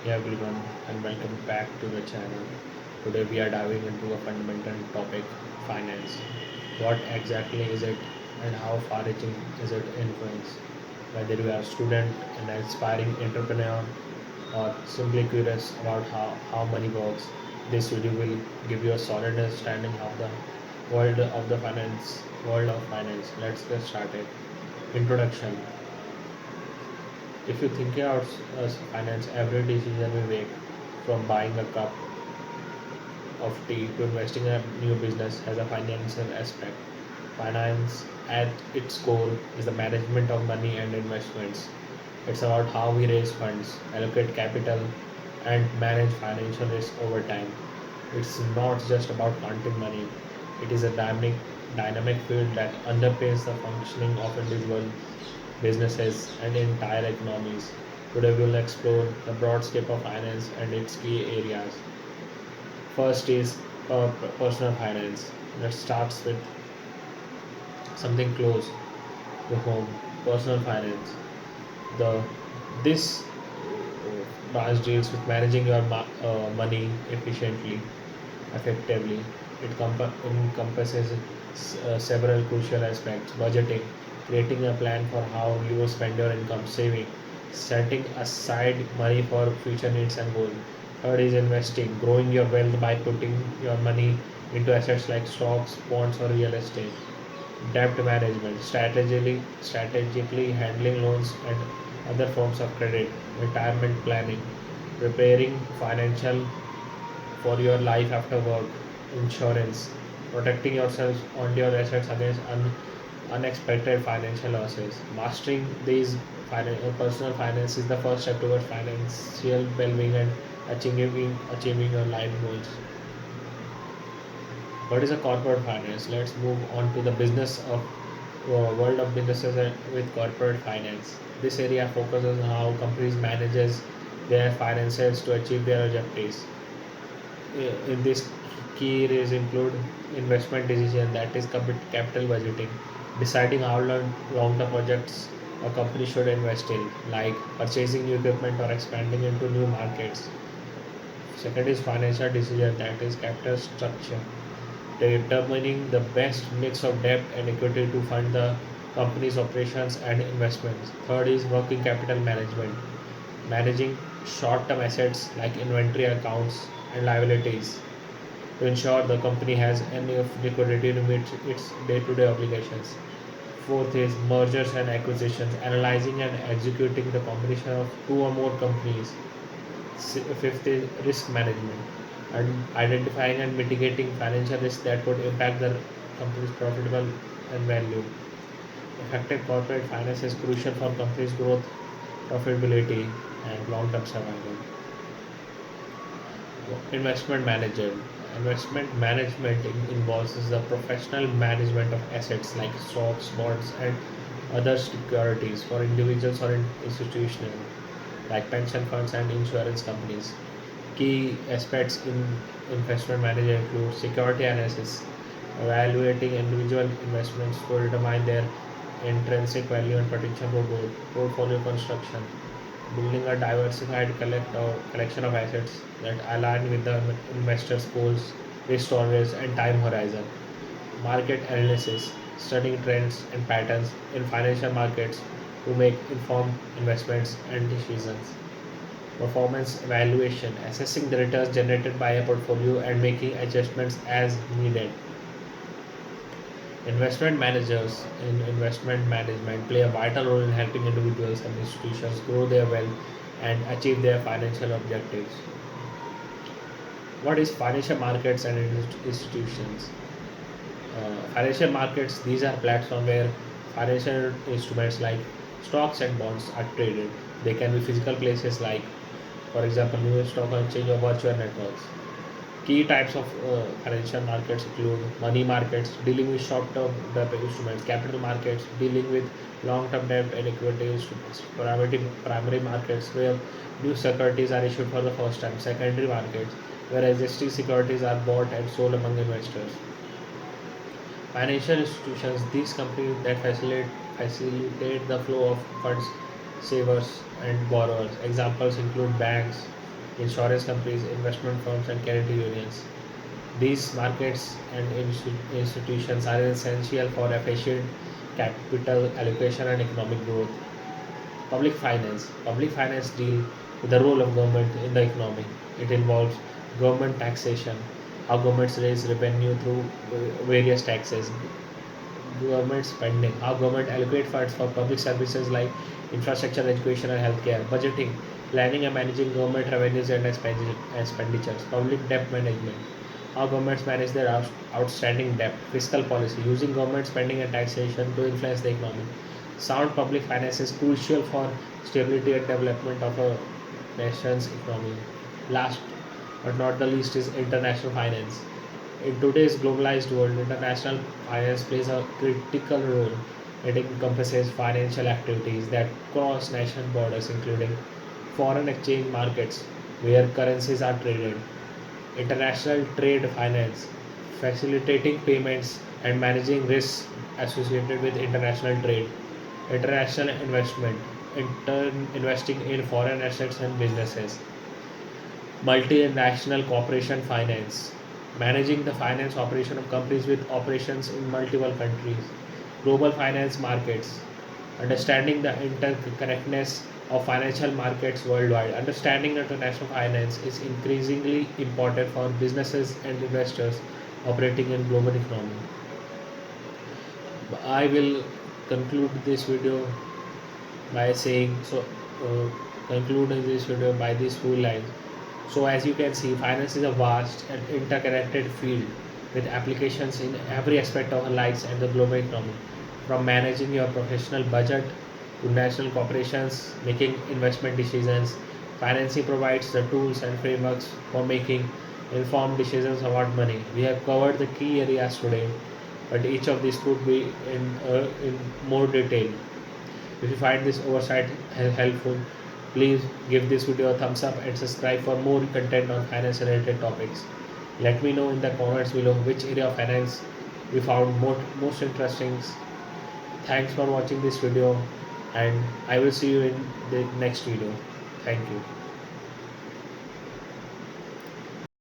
Hey everyone, and welcome back to the channel. Today we are diving into a fundamental topic, finance. What exactly is it and how far-reaching is it influence? Whether you are a student, an aspiring entrepreneur, or simply curious about how money works, this video will give you a solid understanding of the world of finance. Let's get started. Introduction. If you think about finance, every decision we make, from buying a cup of tea to investing in a new business, has a financial aspect. Finance, at its core, is the management of money and investments. It's about how we raise funds, allocate capital, and manage financial risk over time. It's not just about counting money. It is a dynamic field that underpins the functioning of individual businesses and entire economies. Today we will explore the broad scope of finance and its key areas. First is personal finance. Let's start with something close to home. Personal finance. The this branch deals with managing your money efficiently, effectively. It encompasses several crucial aspects: budgeting, creating a plan for how you spend your income; saving, setting aside money for future needs and goals. Third is investing, growing your wealth by putting your money into assets like stocks, bonds, or real estate. Debt management, strategically handling loans and other forms of credit. Retirement planning, preparing financial for your life after work. Insurance, protecting yourself on your assets against unexpected financial losses. Mastering these personal finance is the first step towards financial well-being and achieving your life goals. What is a corporate finance? Let's move on to the business of world of businesses with corporate finance. This area focuses on how companies manages their finances to achieve their objectives. In this, key areas include investment decision, that is capital budgeting, deciding how long-term projects a company should invest in, like purchasing new equipment or expanding into new markets. Second is financial decision, that is capital structure, determining the best mix of debt and equity to fund the company's operations and investments. Third is working capital management, managing short-term assets like inventory accounts and liabilities to ensure the company has enough liquidity to meet its day-to-day obligations. Fourth is mergers and acquisitions, analyzing and executing the combination of two or more companies. Fifth is risk management, and identifying and mitigating financial risks that could impact the company's profitable and value. Effective corporate finance is crucial for companies' growth, profitability, and long-term survival. Investment manager. Investment management involves the professional management of assets like stocks, bonds, and other securities for individuals or institutional, like pension funds and insurance companies. Key aspects in investment management include security analysis, evaluating individual investments to determine their intrinsic value and potential for growth; portfolio construction, building a diversified collection of assets that align with the investor's goals, risk tolerance, and time horizon; market analysis, studying trends and patterns in financial markets to make informed investments and decisions; performance evaluation, assessing the returns generated by a portfolio and making adjustments as needed. Investment managers in investment management play a vital role in helping individuals and institutions grow their wealth and achieve their financial objectives. What is financial markets and institutions? Financial markets, these are platforms where financial instruments like stocks and bonds are traded. They can be physical places like, for example, New York Stock Exchange or virtual networks. Key types of financial markets include money markets, dealing with short-term debt instruments; capital markets, dealing with long-term debt and equity instruments; primary markets, where new securities are issued for the first time; secondary markets, where existing securities are bought and sold among investors. Financial institutions, these companies that facilitate the flow of funds, savers, and borrowers. Examples include banks, insurance companies, investment firms, and credit unions. These markets and institutions are essential for efficient capital allocation and economic growth. Public finance. Public finance deal with the role of government in the economy. It involves government taxation, how governments raise revenue through various taxes, government spending, how government allocate funds for public services like infrastructure, education, and healthcare, budgeting, planning and managing government revenues and expenditures, public debt management, how governments manage their outstanding debt, fiscal policy, using government spending and taxation to influence the economy. Sound public finance is crucial for stability and development of a nation's economy. Last but not the least is international finance. In today's globalized world, international finance plays a critical role. It encompasses financial activities that cross national borders, including foreign exchange markets where currencies are traded, international trade finance, facilitating payments and managing risks associated with international trade, international investment, investing in foreign assets and businesses, multinational corporation finance, managing the finance operation of companies with operations in multiple countries, global finance markets, understanding the interconnectedness of financial markets worldwide. Understanding international finance is increasingly important for businesses and investors operating in global economy. I will conclude this video by saying so. Conclude this video by these full lines. So as you can see, finance is a vast and interconnected field with applications in every aspect of our lives and the global economy. From managing your professional budget to national corporations, making investment decisions, financing provides the tools and frameworks for making informed decisions about money. We have covered the key areas today, but each of these could be in more detail. If you find this oversight helpful, please give this video a thumbs up and subscribe for more content on finance related topics. Let me know in the comments below which area of finance you found most interesting. Thanks for watching this video, and I will see you in the next video. Thank you.